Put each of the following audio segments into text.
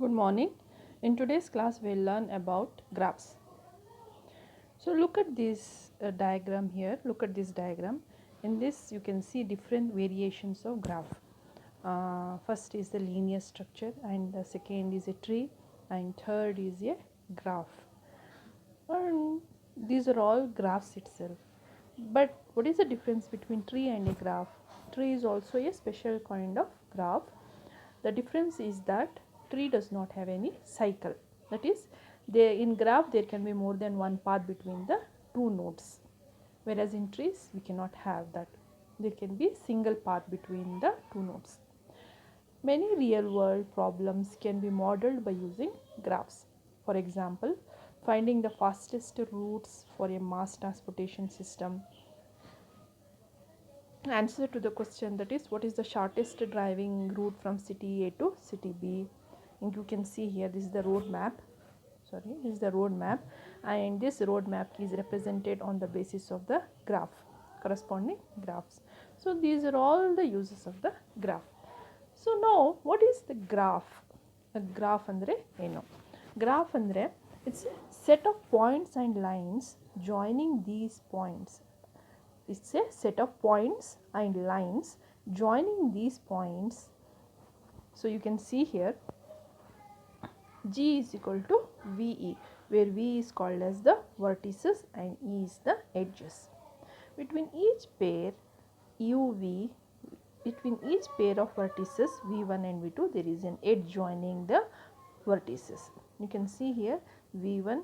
Good morning. In today's class, we'll learn about graphs. So, look at this diagram here. Look at this diagram. In this, you can see different variations of graph. First is the linear structure, and the second is a tree, and third is a graph. And these are all graphs itself. But what is the difference between tree and a graph? Tree is also a special kind of graph. The difference is that tree does not have any cycle. That is, in graph there can be more than one path between the two nodes, whereas in trees we cannot have that. There can be single path between the two nodes. Many real world problems can be modeled by using graphs. For example, finding the fastest routes for a mass transportation system. Answer to the question, that is, what is the shortest driving route from city A to city B? And you can see here, this is the road map. This is the road map, and this road map is represented on the basis of the graph, corresponding graphs. So these are all the uses of the graph. So now, what is the graph? A graph andre eno? Graph andre, it's a set of points and lines joining these points. It's a set of points and lines joining these points. So you can see here, G is equal to VE, where V is called as the vertices and E is the edges. Between each pair UV, between each pair of vertices V1 and V2, there is an edge joining the vertices. You can see here, V1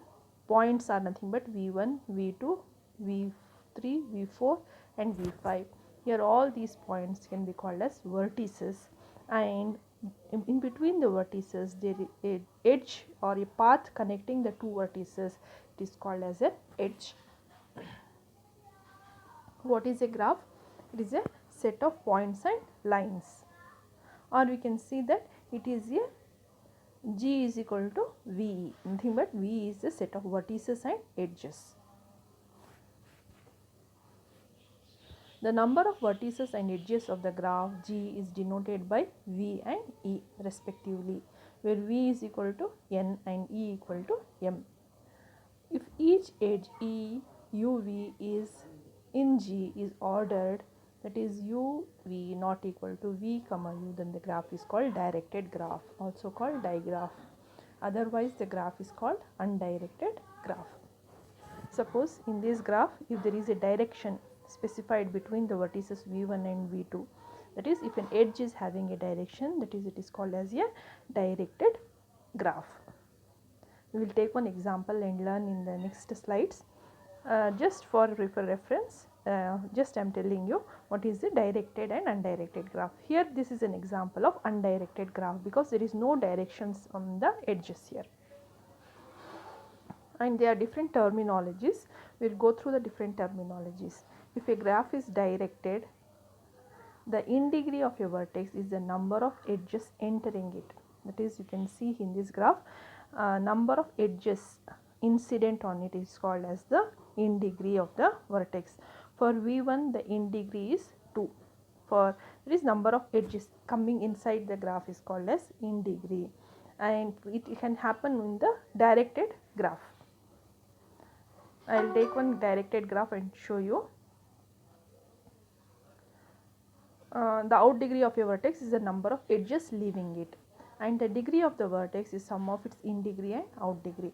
points are nothing but V1, V2, V3, V4 and V5. Here all these points can be called as vertices, and in between the vertices there is an edge or a path connecting the two vertices. It is called as an edge. What is a graph? It is a set of points and lines, or we can see that it is a G is equal to VE, nothing but V is a set of vertices and edges. The number of vertices and edges of the graph G is denoted by V and E respectively, where V is equal to N and E equal to M. If each edge E, UV is in G is ordered, that is UV not equal to V, U, then the graph is called directed graph, also called digraph. Otherwise, the graph is called undirected graph. Suppose in this graph, if there is a direction specified between the vertices V1 and V2, that is, if an edge is having a direction, that is, it is called as a directed graph. We will take one example and learn in the next slides. Just for reference, just I am telling you what is the directed and undirected graph. Here this is an example of undirected graph because there is no directions on the edges here. And there are different terminologies. We will go through the different terminologies. If a graph is directed, the in degree of a vertex is the number of edges entering it. That is, you can see in this graph, number of edges incident on it is called as the in degree of the vertex. For V1, the in degree is 2. For there is number of edges coming inside the graph is called as in degree, and it can happen in the directed graph. I will take one directed graph and show you. The out degree of a vertex is the number of edges leaving it, and the degree of the vertex is sum of its in degree and out degree.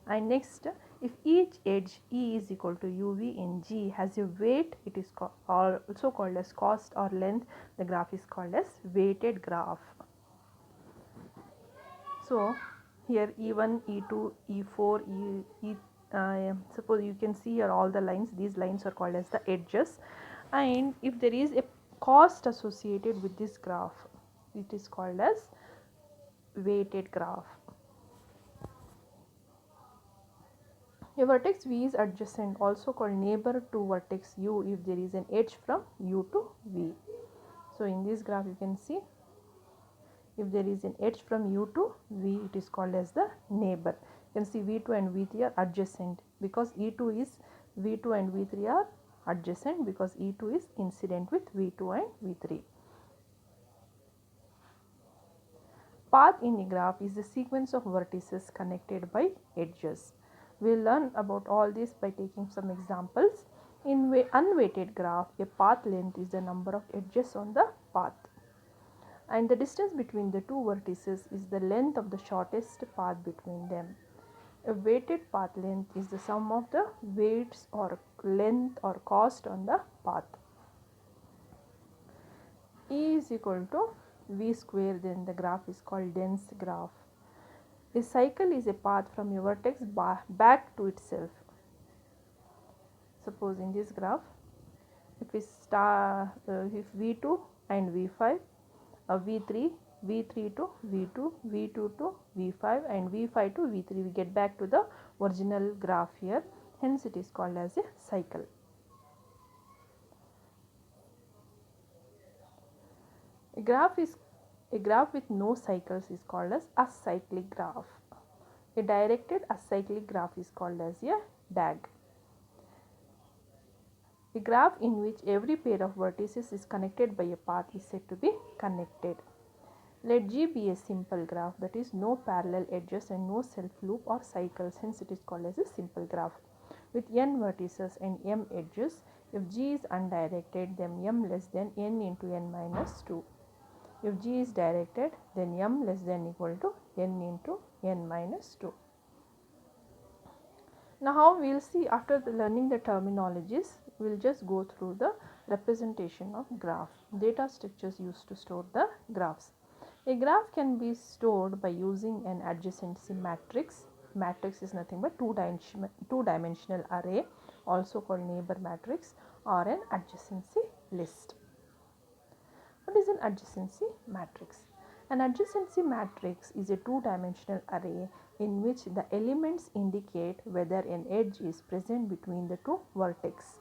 And next, if each edge E is equal to UV in G has a weight, it is also called as cost or length. The graph is called as weighted graph. So here E1, E2, E4, suppose you can see here all the lines. These lines are called as the edges, and if there is a cost associated with this graph, it is called as weighted graph. A vertex V is adjacent, also called neighbor to vertex U if there is an edge from U to V. So in this graph you can see, if there is an edge from U to V, it is called as the neighbor. You can see V2 and V3 are adjacent because V2 and V3 are adjacent because E2 is incident with V2 and V3. Path in a graph is the sequence of vertices connected by edges. We will learn about all this by taking some examples. In unweighted graph, a path length is the number of edges on the path, and the distance between the two vertices is the length of the shortest path between them. A weighted path length is the sum of the weights or length or cost on the path. E is equal to V square, then the graph is called dense graph. A cycle is a path from a vertex back to itself. Suppose in this graph, if we start if V2 and V5, V3, V3 to V2, V2 to V5 and V5 to V3, we get back to the original graph here, hence it is called as a cycle. A graph with no cycles is called as acyclic graph. A directed acyclic graph is called as a DAG. A graph in which every pair of vertices is connected by a path is said to be connected. Let G be a simple graph, that is no parallel edges and no self loop or cycles, hence it is called as a simple graph. With n vertices and m edges, if G is undirected, then m less than n into n minus 2. If G is directed, then m less than equal to n into n minus 2. Now how we will see after learning the terminologies, we will just go through the representation of graph, data structures used to store the graphs. A graph can be stored by using an adjacency matrix. Matrix is nothing but two-dimensional array, also called neighbor matrix, or an adjacency list. What is an adjacency matrix? An adjacency matrix is a two-dimensional array in which the elements indicate whether an edge is present between the two vertex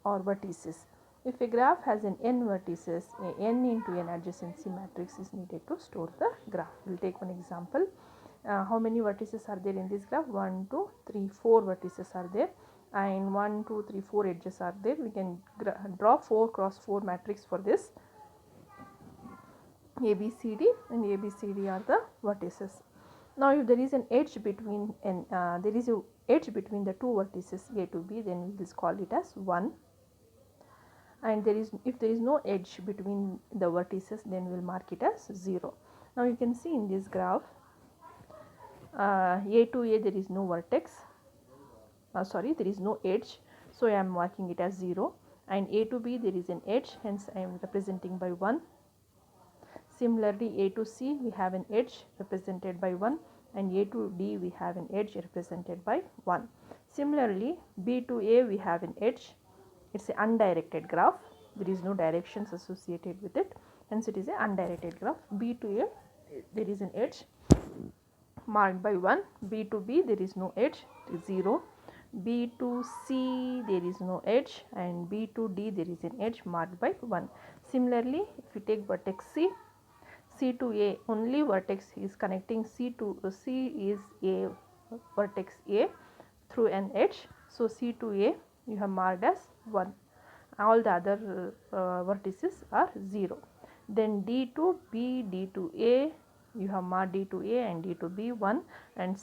or vertices. If a graph has an n vertices, a n into n adjacency matrix is needed to store the graph. We will take one example. How many vertices are there in this graph? 1, 2, 3, 4 vertices are there, and 1, 2, 3, 4 edges are there. We can draw 4 cross 4 matrix for this. A, B, C, D, and A, B, C, D are the vertices. Now, if there is an edge between the two vertices A to B, then we will call it as 1. And if there is no edge between the vertices, then we will mark it as 0. Now, you can see in this graph, A to A there is no vertex. There is no edge. So, I am marking it as 0. And A to B there is an edge, hence I am representing by 1. Similarly, A to C we have an edge represented by 1, and A to D we have an edge represented by 1. Similarly, B to A we have an edge. It is an undirected graph. There is no directions associated with it, hence it is an undirected graph. B to A there is an edge marked by 1. B to B there is no edge, it is 0. B to C there is no edge, and B to D there is an edge marked by 1. Similarly, if you take vertex C to A, only vertex is connecting C is a vertex A through an edge. So, C to A you have marked as 1. All the other vertices are 0. Then D to B, D to A, you have marked D to A and D to B 1, and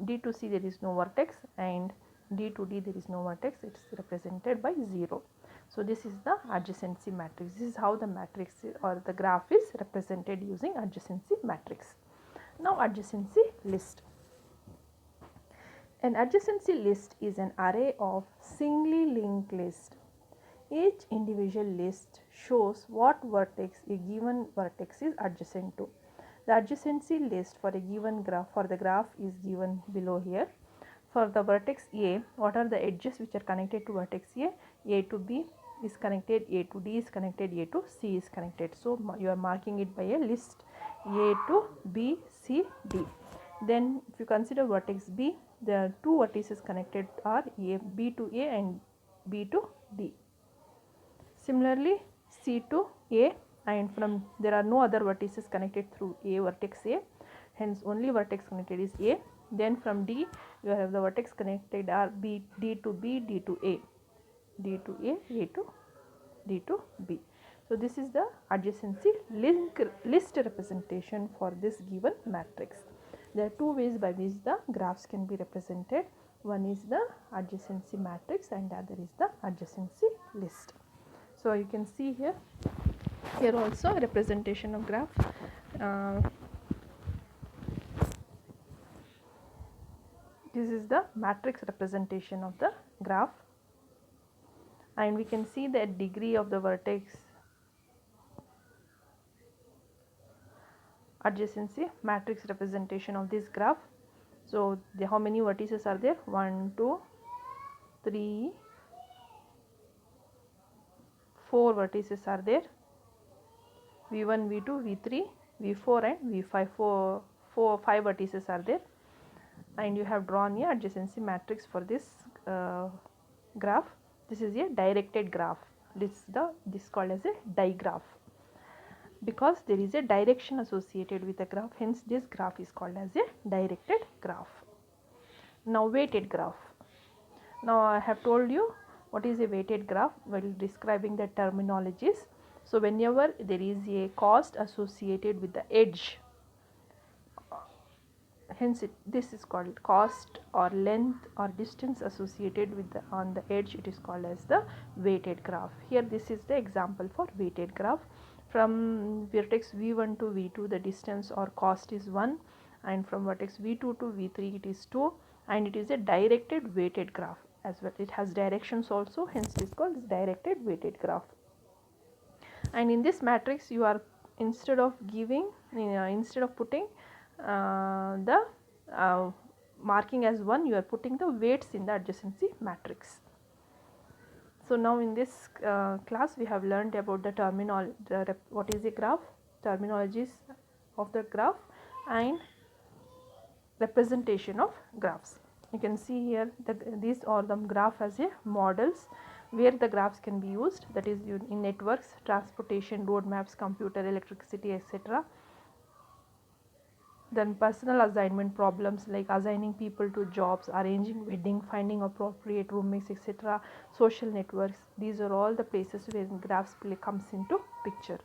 D to C there is no vertex, and D to D there is no vertex, it is represented by 0. So, this is the adjacency matrix. This is how the matrix or the graph is represented using adjacency matrix. Now, adjacency list. An adjacency list is an array of singly linked lists. Each individual list shows what vertex a given vertex is adjacent to. The adjacency list for a given graph is given below here. For the vertex A, what are the edges which are connected to vertex A to B is connected, A to D is connected, A to C is connected. So, you are marking it by a list A to B, C, D. Then, if you consider vertex B, the two vertices connected are B to A and B to D. Similarly, C to A, and from there are no other vertices connected through A vertex A, hence only vertex connected is A. Then from D you have the vertex connected are B, D to B, D to A, D to A, A to D to B. So this is the adjacency list representation for this given matrix. There are two ways by which the graphs can be represented. One is the adjacency matrix and the other is the adjacency list. So you can see here also a representation of graph. This is the matrix representation of the graph, and we can see the degree of the vertex adjacency matrix representation of this graph. So how many vertices are there? 1 2 3 4 vertices are there. v1 v2 v3 v4 and v5, 5 vertices are there, and you have drawn a adjacency matrix for this graph. This is a directed graph. This called as a digraph, because there is a direction associated with the graph, hence this graph is called as a directed graph. Now weighted graph. Now I have told you what is a weighted graph while describing the terminologies. So whenever there is a cost associated with the edge, hence this is called cost, or length or distance associated with on the edge, it is called as the weighted graph. Here this is the example for weighted graph. From vertex v1 to v2 the distance or cost is 1, and from vertex v2 to v3 it is 2, and it is a directed weighted graph as well. It has directions also, hence it is called directed weighted graph. And in this matrix you are, instead of putting the marking as 1, you are putting the weights in the adjacency matrix. So now in this class we have learned about the what is a graph, terminologies of the graph, and representation of graphs. You can see here that these are the graph as a models where the graphs can be used, that is in networks, transportation, road maps, computer, electricity, etc. Then personal assignment problems like assigning people to jobs, arranging wedding, finding appropriate roommates, etc. Social networks, these are all the places where graphs comes into picture.